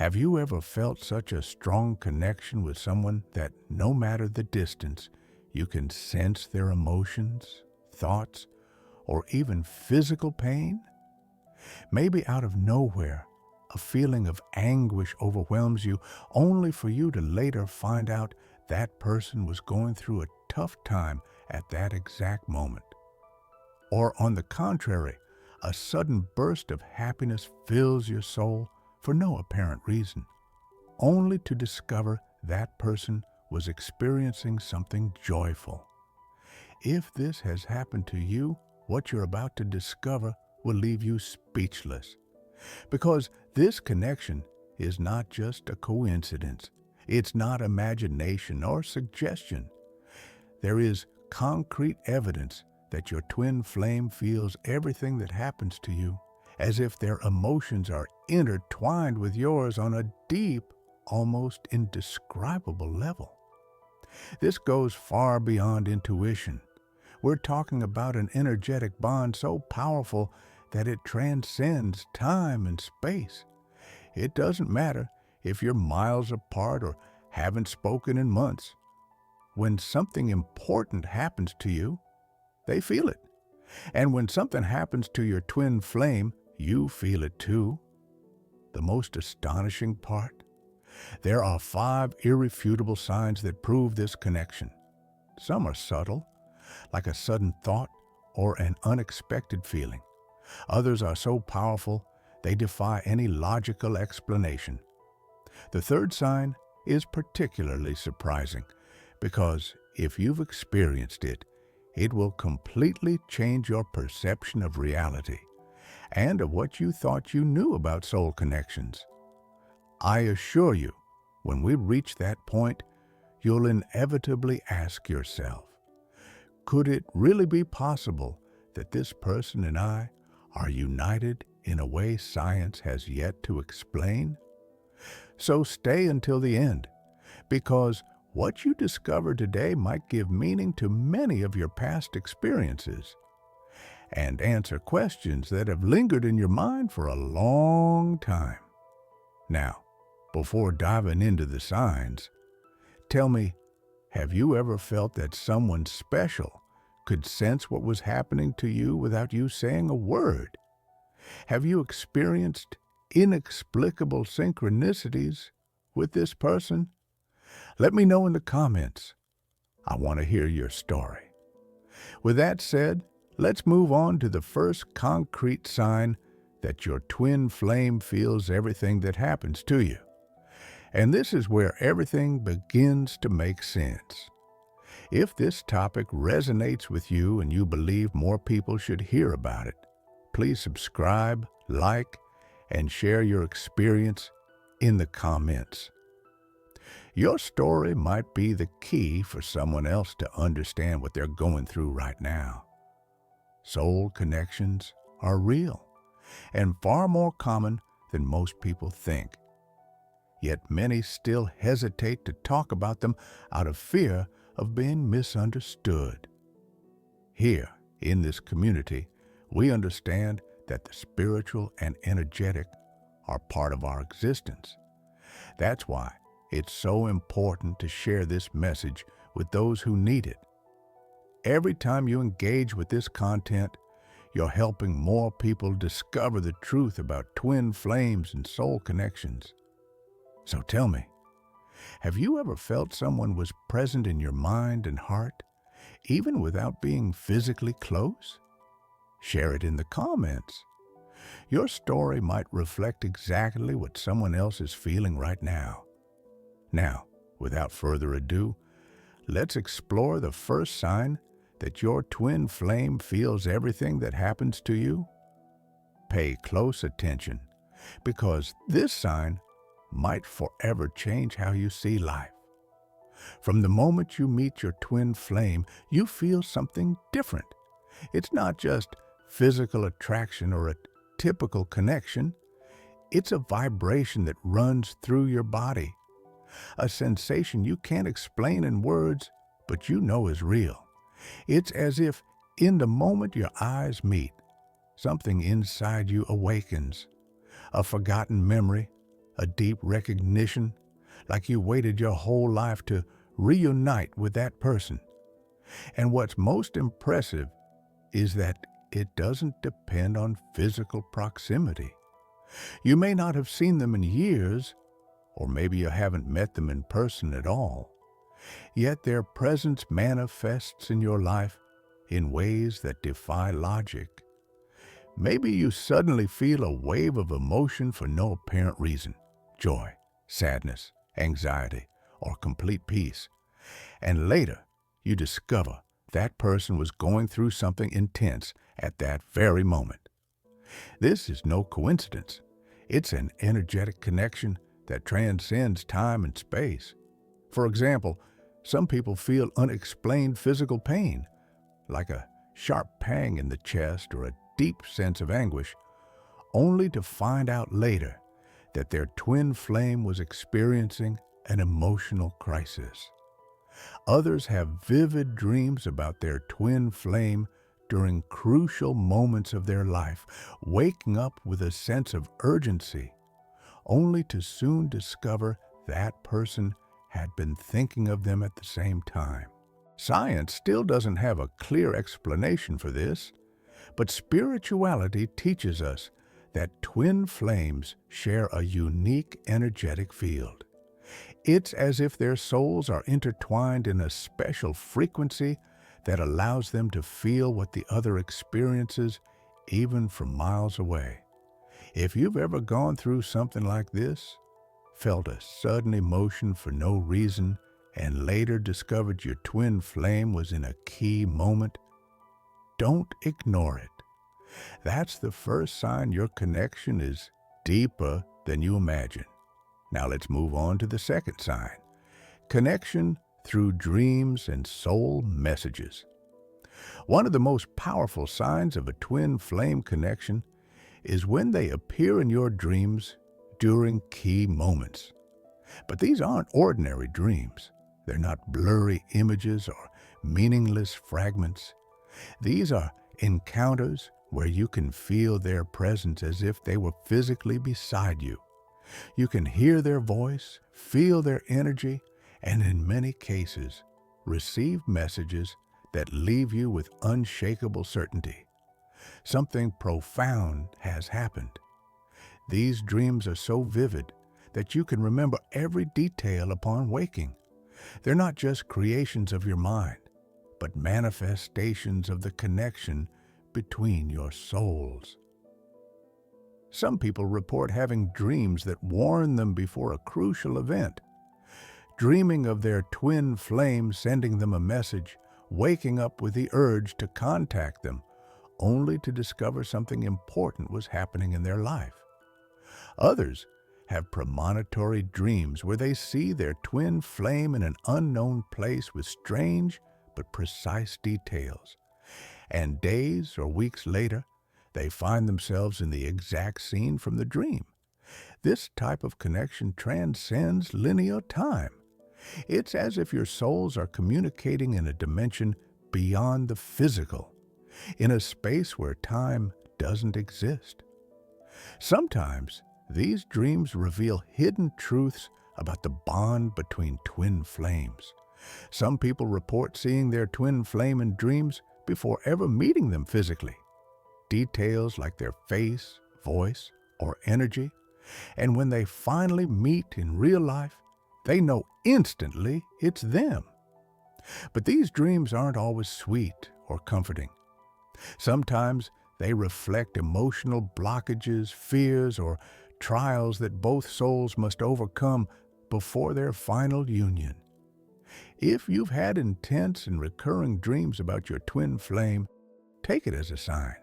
Have you ever felt such a strong connection with someone that no matter the distance, you can sense their emotions, thoughts, or even physical pain? Maybe out of nowhere, a feeling of anguish overwhelms you only for you to later find out that person was going through a tough time at that exact moment. Or on the contrary, a sudden burst of happiness fills your soul for no apparent reason, only to discover that person was experiencing something joyful. If this has happened to you, what you're about to discover will leave you speechless. Because this connection is not just a coincidence. It's not imagination or suggestion. There is concrete evidence that your twin flame feels everything that happens to you, as if their emotions are intertwined with yours on a deep, almost indescribable level. This goes far beyond intuition. We're talking about an energetic bond so powerful that it transcends time and space. It doesn't matter if you're miles apart or haven't spoken in months. When something important happens to you, they feel it. And when something happens to your twin flame, you feel it too. The most astonishing part? There are 5 irrefutable signs that prove this connection. Some are subtle, like a sudden thought or an unexpected feeling. Others are so powerful, they defy any logical explanation. The third sign is particularly surprising because if you've experienced it, it will completely change your perception of reality and of what you thought you knew about soul connections. I assure you, when we reach that point, you'll inevitably ask yourself, could it really be possible that this person and I are united in a way science has yet to explain? So stay until the end, because what you discover today might give meaning to many of your past experiences and answer questions that have lingered in your mind for a long time. Now, before diving into the signs, tell me, have you ever felt that someone special could sense what was happening to you without you saying a word? Have you experienced inexplicable synchronicities with this person? Let me know in the comments. I want to hear your story. With that said, let's move on to the first concrete sign that your twin flame feels everything that happens to you. And this is where everything begins to make sense. If this topic resonates with you and you believe more people should hear about it, please subscribe, like, and share your experience in the comments. Your story might be the key for someone else to understand what they're going through right now. Soul connections are real and far more common than most people think. Yet many still hesitate to talk about them out of fear of being misunderstood. Here, in this community, we understand that the spiritual and energetic are part of our existence. That's why it's so important to share this message with those who need it. Every time you engage with this content, you're helping more people discover the truth about twin flames and soul connections. So tell me, have you ever felt someone was present in your mind and heart, even without being physically close? Share it in the comments. Your story might reflect exactly what someone else is feeling right now. Now, without further ado, let's explore the first sign that your twin flame feels everything that happens to you. Pay close attention, because this sign might forever change how you see life. From the moment you meet your twin flame, you feel something different. It's not just physical attraction or a typical connection. It's a vibration that runs through your body, a sensation you can't explain in words, but you know is real. It's as if in the moment your eyes meet, something inside you awakens, a forgotten memory, a deep recognition, like you waited your whole life to reunite with that person. And what's most impressive is that it doesn't depend on physical proximity. You may not have seen them in years, or maybe you haven't met them in person at all, yet their presence manifests in your life in ways that defy logic. Maybe you suddenly feel a wave of emotion for no apparent reason: joy, sadness, anxiety, or complete peace. And later, you discover that person was going through something intense at that very moment. This is no coincidence. It's an energetic connection that transcends time and space. For example, some people feel unexplained physical pain, like a sharp pang in the chest or a deep sense of anguish, only to find out later that their twin flame was experiencing an emotional crisis. Others have vivid dreams about their twin flame during crucial moments of their life, waking up with a sense of urgency, only to soon discover that person had been thinking of them at the same time. Science still doesn't have a clear explanation for this, but spirituality teaches us that twin flames share a unique energetic field. It's as if their souls are intertwined in a special frequency that allows them to feel what the other experiences, even from miles away. If you've ever gone through something like this, felt a sudden emotion for no reason, and later discovered your twin flame was in a key moment, don't ignore it. That's the first sign your connection is deeper than you imagine. Now let's move on to the second sign: connection through dreams and soul messages. One of the most powerful signs of a twin flame connection is when they appear in your dreams during key moments. But these aren't ordinary dreams. They're not blurry images or meaningless fragments. These are encounters where you can feel their presence as if they were physically beside you. You can hear their voice, feel their energy, and in many cases, receive messages that leave you with unshakable certainty. Something profound has happened. These dreams are so vivid that you can remember every detail upon waking. They're not just creations of your mind, but manifestations of the connection between your souls. Some people report having dreams that warn them before a crucial event, dreaming of their twin flame sending them a message, waking up with the urge to contact them, only to discover something important was happening in their life. Others have premonitory dreams where they see their twin flame in an unknown place with strange but precise details. And days or weeks later, they find themselves in the exact scene from the dream. This type of connection transcends linear time. It's as if your souls are communicating in a dimension beyond the physical, in a space where time doesn't exist. Sometimes these dreams reveal hidden truths about the bond between twin flames. Some people report seeing their twin flame in dreams before ever meeting them physically. Details like their face, voice, or energy. And when they finally meet in real life, they know instantly it's them. But these dreams aren't always sweet or comforting. Sometimes they reflect emotional blockages, fears, or trials that both souls must overcome before their final union. If you've had intense and recurring dreams about your twin flame, take it as a sign.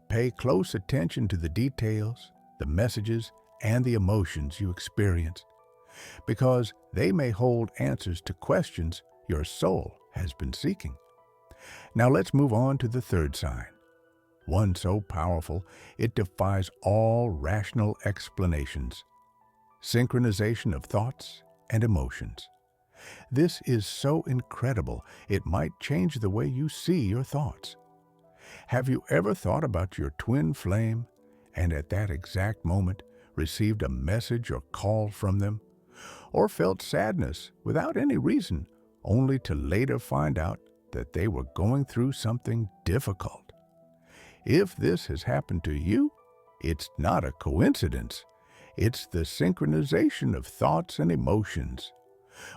Pay close attention to the details, the messages, and the emotions you experience, because they may hold answers to questions your soul has been seeking. Now let's move on to the third sign, one so powerful it defies all rational explanations: synchronization of thoughts and emotions. This is so incredible, it might change the way you see your thoughts. Have you ever thought about your twin flame and at that exact moment received a message or call from them, or felt sadness without any reason, only to later find out that they were going through something difficult. If this has happened to you, it's not a coincidence. It's the synchronization of thoughts and emotions,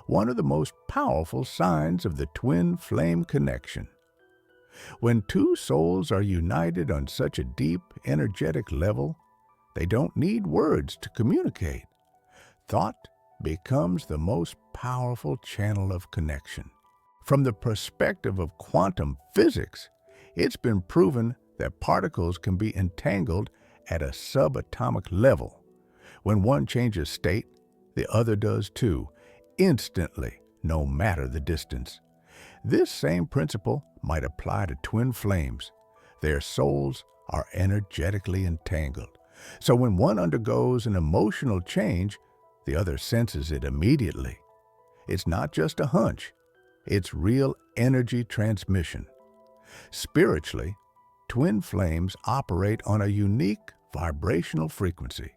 one of the most powerful signs of the twin flame connection. When two souls are united on such a deep, energetic level, they don't need words to communicate. Thought becomes the most powerful channel of connection. From the perspective of quantum physics, it's been proven that particles can be entangled at a subatomic level. When one changes state, the other does too, instantly, no matter the distance. This same principle might apply to twin flames. Their souls are energetically entangled. So when one undergoes an emotional change, the other senses it immediately. It's not just a hunch. It's real energy transmission. Spiritually, twin flames operate on a unique vibrational frequency.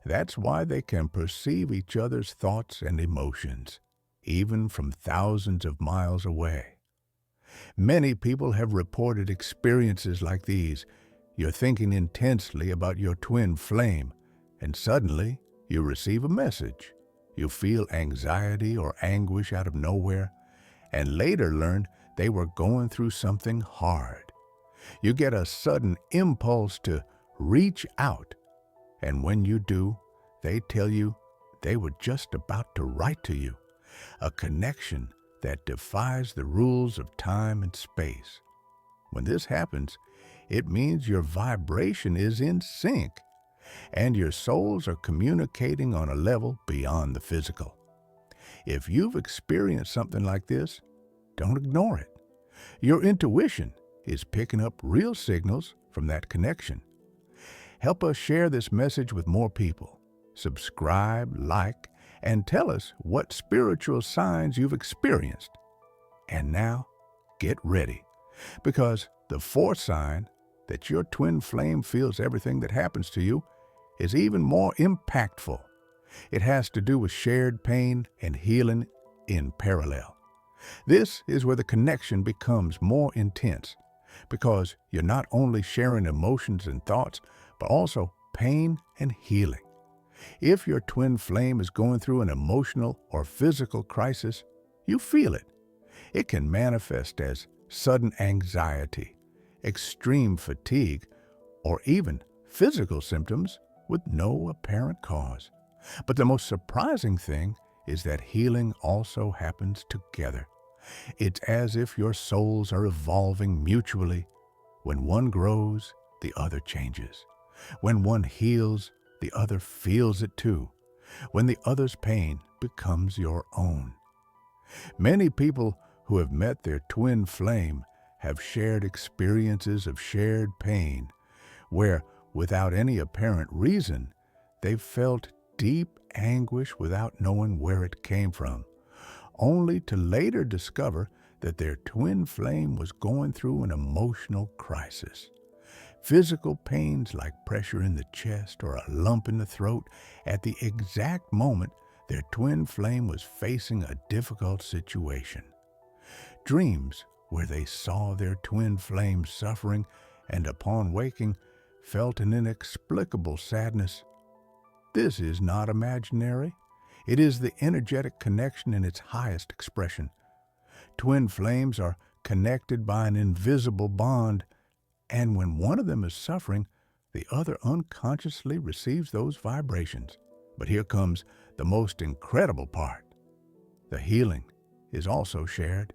That's why they can perceive each other's thoughts and emotions, even from thousands of miles away. Many people have reported experiences like these. You're thinking intensely about your twin flame, and suddenly you receive a message. You feel anxiety or anguish out of nowhere, and later learn they were going through something hard. You get a sudden impulse to reach out, and when you do, they tell you they were just about to write to you, a connection that defies the rules of time and space. When this happens, it means your vibration is in sync, and your souls are communicating on a level beyond the physical. If you've experienced something like this, don't ignore it. Your intuition is picking up real signals from that connection. Help us share this message with more people. Subscribe, like, and tell us what spiritual signs you've experienced. And now, get ready, because the fourth sign that your twin flame feels everything that happens to you is even more impactful. It has to do with shared pain and healing in parallel. This is where the connection becomes more intense, because you're not only sharing emotions and thoughts, but also pain and healing. If your twin flame is going through an emotional or physical crisis, you feel it. It can manifest as sudden anxiety, extreme fatigue, or even physical symptoms with no apparent cause. But the most surprising thing is that healing also happens together. It's as if your souls are evolving mutually. When one grows, the other changes. When one heals, the other feels it too. When the other's pain becomes your own. Many people who have met their twin flame have shared experiences of shared pain, where, without any apparent reason, they've felt deep anguish without knowing where it came from, only to later discover that their twin flame was going through an emotional crisis. Physical pains like pressure in the chest or a lump in the throat at the exact moment their twin flame was facing a difficult situation. Dreams where they saw their twin flame suffering and upon waking felt an inexplicable sadness. This is not imaginary. It is the energetic connection in its highest expression. Twin flames are connected by an invisible bond, and when one of them is suffering, the other unconsciously receives those vibrations. But here comes the most incredible part. The healing is also shared.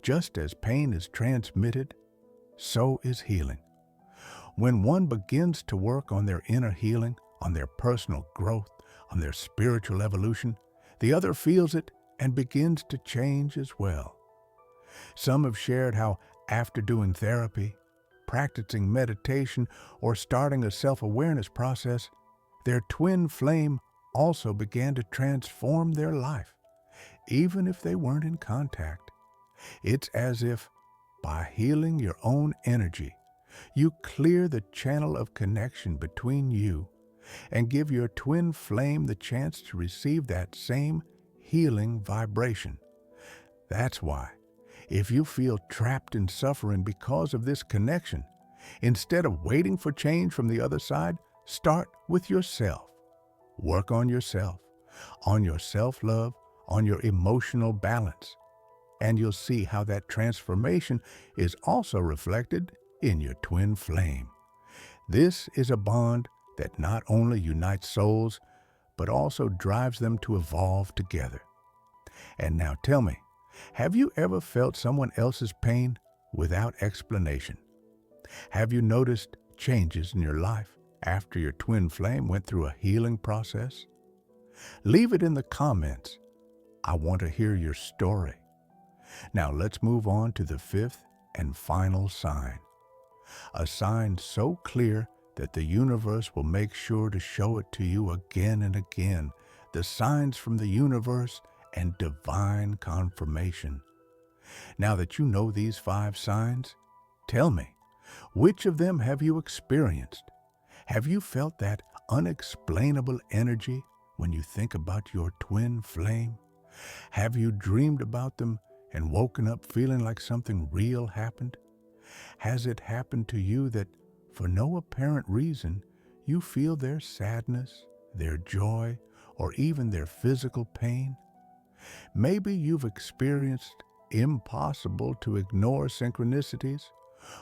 Just as pain is transmitted, so is healing. When one begins to work on their inner healing, on their personal growth, on their spiritual evolution, the other feels it and begins to change as well. Some have shared how after doing therapy, practicing meditation, or starting a self-awareness process, their twin flame also began to transform their life, even if they weren't in contact. It's as if, by healing your own energy, you clear the channel of connection between you and give your twin flame the chance to receive that same healing vibration. That's why, if you feel trapped in suffering because of this connection, instead of waiting for change from the other side, start with yourself. Work on yourself, on your self-love, on your emotional balance, and you'll see how that transformation is also reflected in your twin flame. This is a bond that not only unites souls, but also drives them to evolve together. And now tell me, have you ever felt someone else's pain without explanation? Have you noticed changes in your life after your twin flame went through a healing process? Leave it in the comments. I want to hear your story. Now let's move on to the fifth and final sign. A sign so clear that the universe will make sure to show it to you again and again. The signs from the universe and divine confirmation. Now that you know these 5 signs, tell me, which of them have you experienced? Have you felt that unexplainable energy when you think about your twin flame? Have you dreamed about them and woken up feeling like something real happened? Has it happened to you that, for no apparent reason, you feel their sadness, their joy, or even their physical pain? Maybe you've experienced impossible to ignore synchronicities,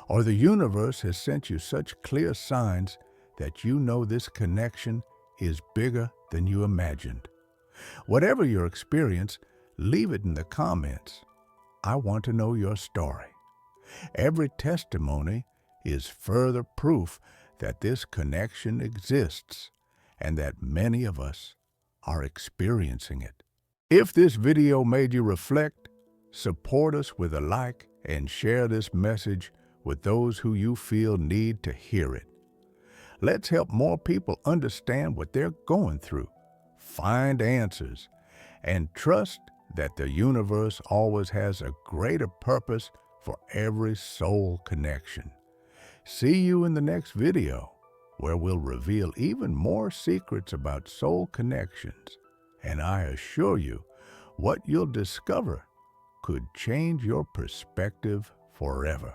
or the universe has sent you such clear signs that you know this connection is bigger than you imagined. Whatever your experience, leave it in the comments. I want to know your story. Every testimony is further proof that this connection exists and that many of us are experiencing it. If this video made you reflect, support us with a like and share this message with those who you feel need to hear it. Let's help more people understand what they're going through, find answers, and trust that the universe always has a greater purpose for every soul connection. See you in the next video, where we'll reveal even more secrets about soul connections. And I assure you, what you'll discover could change your perspective forever.